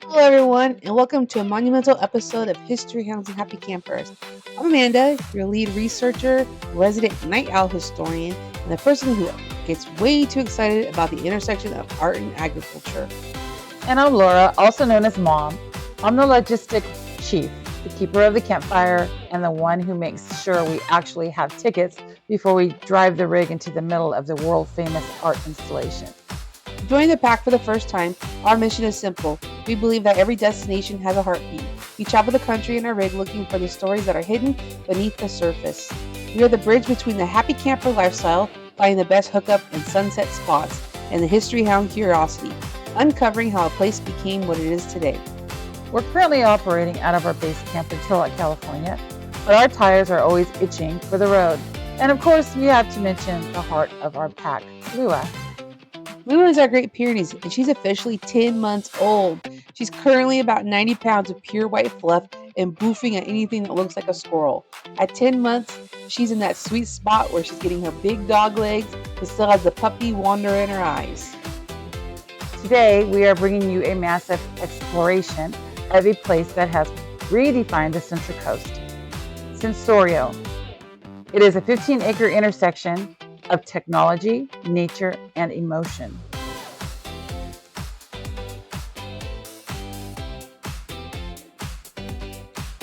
Hello, everyone, and welcome to a monumental episode of History, Hounds, and Happy Campers. I'm Amanda, your lead researcher, resident night owl historian, and the person who gets way too excited about the intersection of art and agriculture. And I'm Laura, also known as Mom. I'm the logistic chief, the keeper of the campfire, and the one who makes sure we actually have tickets before we drive the rig into the middle of the world-famous art installation. Joining the pack for the first time, our mission is simple. We believe that every destination has a heartbeat. We travel the country in our rig looking for the stories that are hidden beneath the surface. We are the bridge between the happy camper lifestyle, finding the best hookup and sunset spots, and the history hound curiosity, uncovering how a place became what it is today. We're currently operating out of our base camp in Turlock, California, but our tires are always itching for the road. And of course, we have to mention the heart of our pack, Lua. Luna is our Great Pyrenees, and she's officially 10 months old. She's currently about 90 pounds of pure white fluff and boofing at anything that looks like a squirrel. At 10 months, she's in that sweet spot where she's getting her big dog legs, but still has the puppy wander in her eyes. Today, we are bringing you a massive exploration of a place that has redefined the Central Coast, Sensorio. It is a 15-acre intersection of technology, nature, and emotion.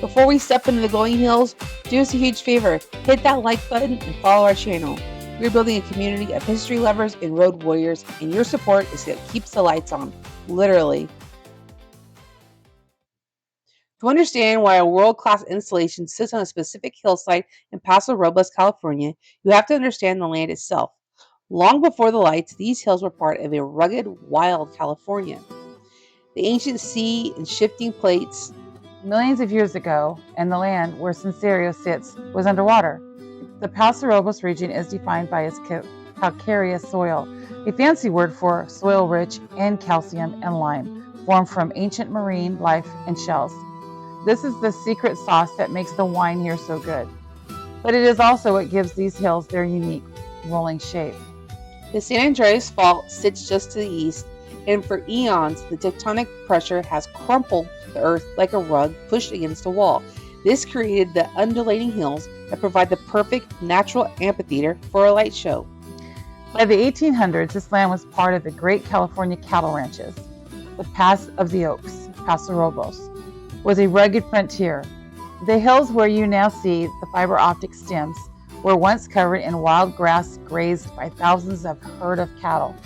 Before we step into the glowing hills, do us a huge favor, hit that like button and follow our channel. We're building a community of history lovers and road warriors, and your support is what keeps the lights on, literally. To understand why a world-class installation sits on a specific hillside in Paso Robles, California, you have to understand the land itself. Long before the lights, these hills were part of a rugged, wild California. The ancient sea and shifting plates. Millions of years ago, and the land where Sensorio sits was underwater. The Paso Robles region is defined by its calcareous soil, a fancy word for soil rich in calcium and lime, formed from ancient marine life and shells. This is the secret sauce that makes the wine here so good. But it is also what gives these hills their unique rolling shape. The San Andreas Fault sits just to the east, and for eons, the tectonic pressure has crumpled the earth like a rug pushed against a wall. This created the undulating hills that provide the perfect natural amphitheater for a light show. By the 1800s, this land was part of the Great California Cattle Ranches. The Pass of the Oaks, Paso Robles, was a rugged frontier. The hills where you now see the fiber-optic stems were once covered in wild grass grazed by thousands of herd of cattle.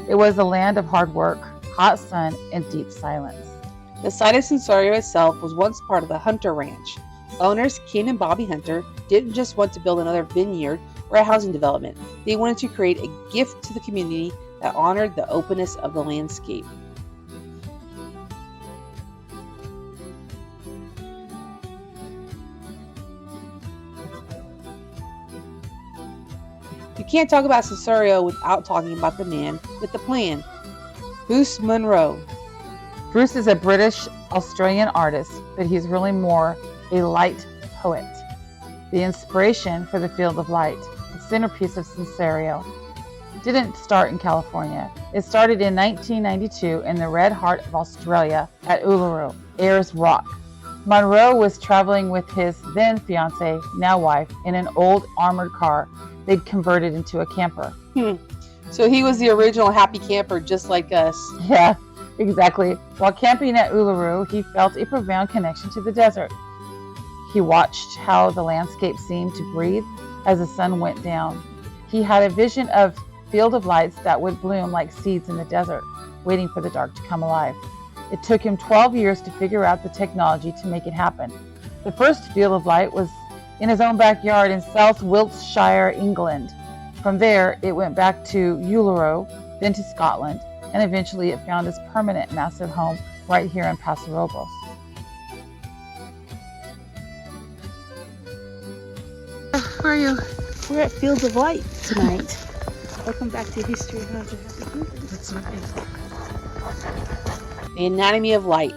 It was a land of hard work, hot sun, and deep silence. The site of Sensorio itself was once part of the Hunter Ranch. Owners Ken and Bobby Hunter didn't just want to build another vineyard or a housing development. They wanted to create a gift to the community that honored the openness of the landscape. You can't talk about Sensorio without talking about the man with the plan, Bruce Munro. Bruce is a British-Australian artist, but he's really more a light poet. The inspiration for the Field of Light, the centerpiece of Sensorio, didn't start in California. It started in 1992 in the red heart of Australia at Uluru, Ayers Rock. Munro was traveling with his then fiancée, now wife, in an old armored car they'd converted into a camper. So he was the original happy camper, just like us. Yeah, exactly. While camping at Uluru, he felt a profound connection to the desert. He watched how the landscape seemed to breathe as the sun went down. He had a vision of field of lights that would bloom like seeds in the desert, waiting for the dark to come alive. It took him 12 years to figure out the technology to make it happen. The first field of light was in his own backyard in South Wiltshire, England. From there, it went back to Uluru, then to Scotland, and eventually it found its permanent massive home right here in Paso Robles. Where are you? We're at Fields of Light tonight. Welcome back to History of Happy Campers. That's right. The anatomy of light,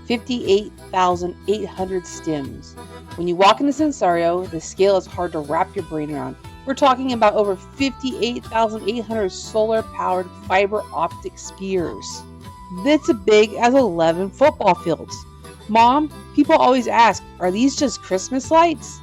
58,800 stems. When you walk into Sensorio, the scale is hard to wrap your brain around. We're talking about over 58,800 solar-powered fiber-optic spears. That's as big as 11 football fields. Mom, people always ask, are these just Christmas lights?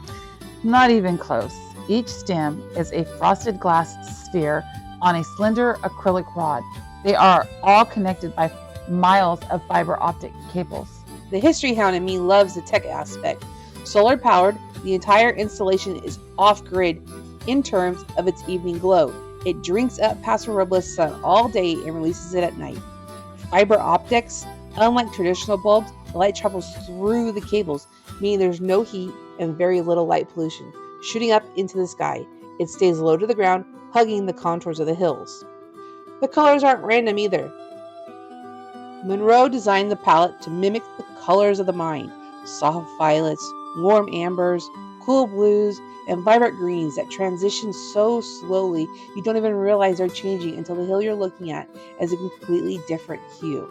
Not even close. Each stem is a frosted glass sphere on a slender acrylic rod. They are all connected by miles of fiber optic cables. The history hound in me loves the tech aspect. Solar powered, the entire installation is off-grid in terms of its evening glow. It drinks up Paso Robles sun all day and releases it at night. Fiber optics, unlike traditional bulbs, the light travels through the cables, meaning there's no heat and very little light pollution. Shooting up into the sky, it stays low to the ground, hugging the contours of the hills. The colors aren't random either. Munro designed the palette to mimic the colors of the mind: soft violets, warm ambers, cool blues, and vibrant greens that transition so slowly you don't even realize they're changing until the hill you're looking at is a completely different hue.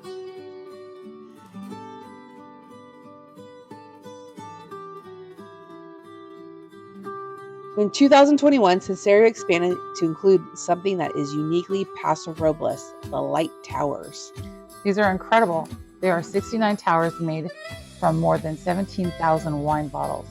In 2021, Sensorio expanded to include something that is uniquely Paso Robles, the light towers. These are incredible. There are 69 towers made from more than 17,000 wine bottles.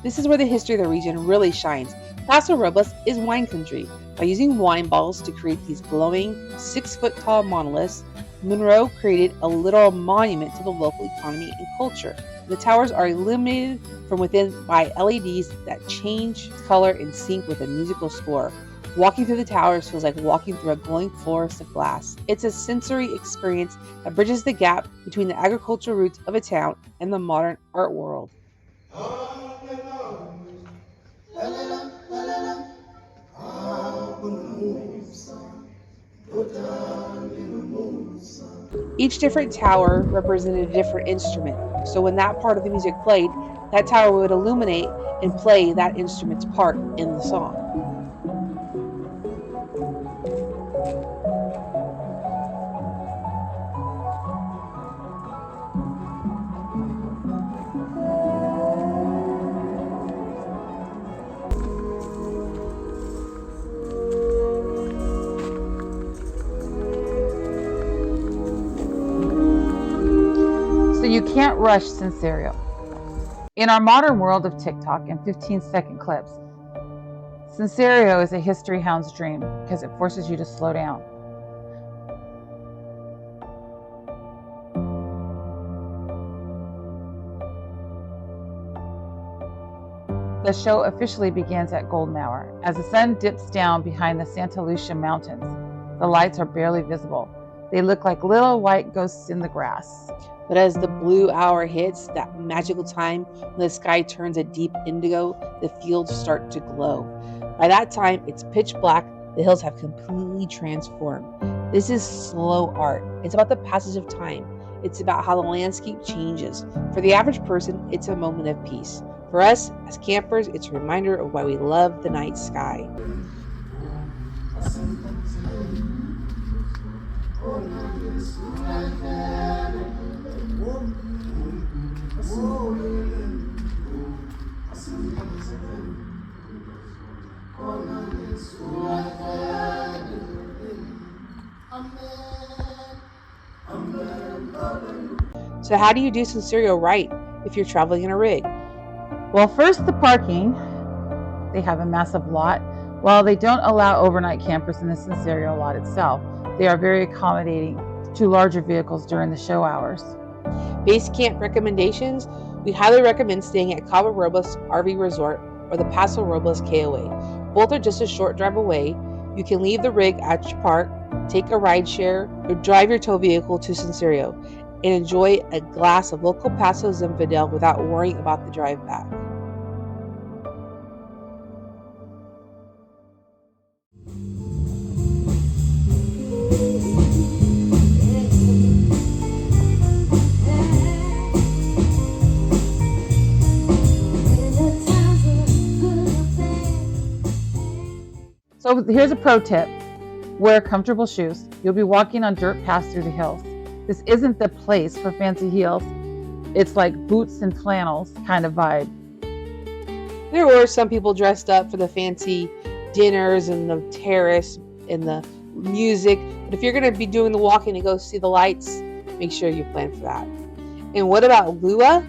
This is where the history of the region really shines. Paso Robles is wine country. By using wine bottles to create these glowing 6-foot-tall monoliths, Munro created a literal monument to the local economy and culture. The towers are illuminated from within by LEDs that change color in sync with a musical score. Walking through the towers feels like walking through a glowing forest of glass. It's a sensory experience that bridges the gap between the agricultural roots of a town and the modern art world. Each different tower represented a different instrument, so when that part of the music played, that tower would illuminate and play that instrument's part in the song. So you can't rush Sensorio. In our modern world of TikTok and 15-second clips, Sensorio is a history hound's dream because it forces you to slow down. The show officially begins at golden hour. As the sun dips down behind the Santa Lucia Mountains, the lights are barely visible. They look like little white ghosts in the grass. But as the blue hour hits, that magical time when the sky turns a deep indigo, the fields start to glow. By that time, it's pitch black. The hills have completely transformed. This is slow art. It's about the passage of time. It's about how the landscape changes. For the average person, it's a moment of peace. For us, as campers, it's a reminder of why we love the night sky. So how do you do Sensorio right if you're traveling in a rig? Well, first, the parking. They have a massive lot. While they don't allow overnight campers in the Sensorio lot itself, they are very accommodating to larger vehicles during the show hours. Base camp recommendations: we highly recommend staying at Cabo Robles RV Resort or the Paso Robles KOA. Both are just a short drive away. You can leave the rig at your park, take a ride share, or drive your tow vehicle to Sensorio and enjoy a glass of local Paso Zinfandel without worrying about the drive back. So here's a pro tip. Wear comfortable shoes. You'll be walking on dirt paths through the hills. This isn't the place for fancy heels. It's like boots and flannels kind of vibe. There were some people dressed up for the fancy dinners and the terrace and the music. But if you're going to be doing the walking to go see the lights, Make sure you plan for that. And what about Lua?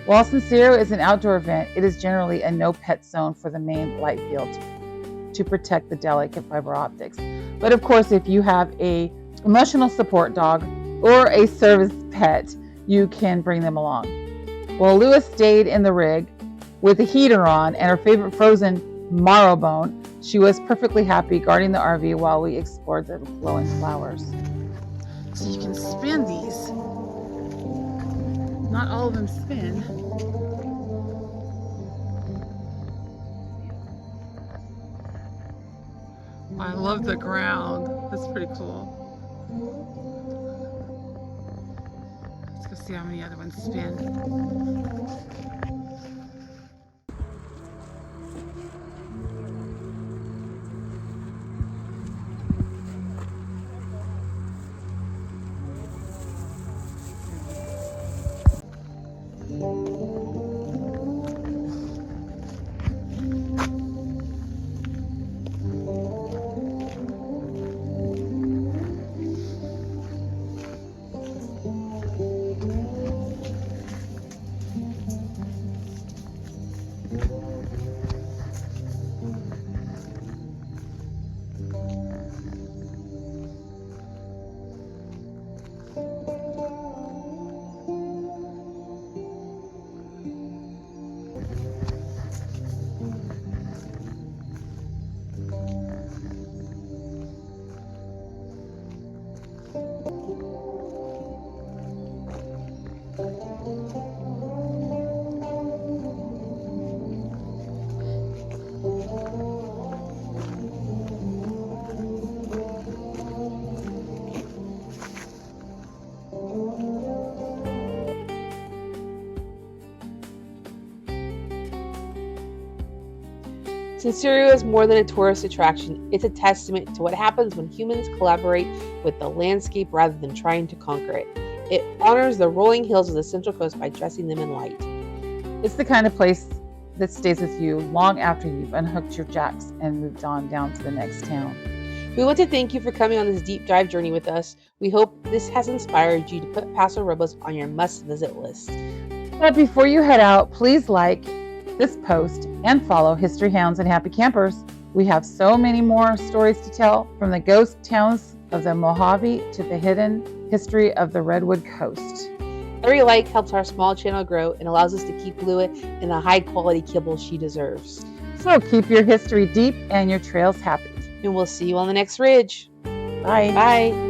While Sensorio is an outdoor event, it is generally a no-pet zone for the main light field to protect the delicate fiber optics. But of course, if you have a emotional support dog or a service pet, you can bring them along. Well, Lua stayed in the rig with the heater on and her favorite frozen marrowbone. She was perfectly happy guarding the RV while we explored the glowing flowers. So you can spin these. Not all of them spin. I love the ground. That's pretty cool. Let's go see how many other ones spin. Sensorio is more than a tourist attraction. It's a testament to what happens when humans collaborate with the landscape rather than trying to conquer it. It honors the rolling hills of the Central Coast by dressing them in light. It's the kind of place that stays with you long after you've unhooked your jacks and moved on down to the next town. We want to thank you for coming on this deep dive journey with us. We hope this has inspired you to put Paso Robles on your must-visit list. But before you head out, please like this post and follow History Hounds and Happy Campers. We have so many more stories to tell, from the ghost towns of the Mojave to the hidden history of the Redwood Coast. Every like helps our small channel grow and allows us to keep Lua in the high quality kibble she deserves. So keep your history deep and your trails happy. And we'll see you on the next ridge. Bye. Bye.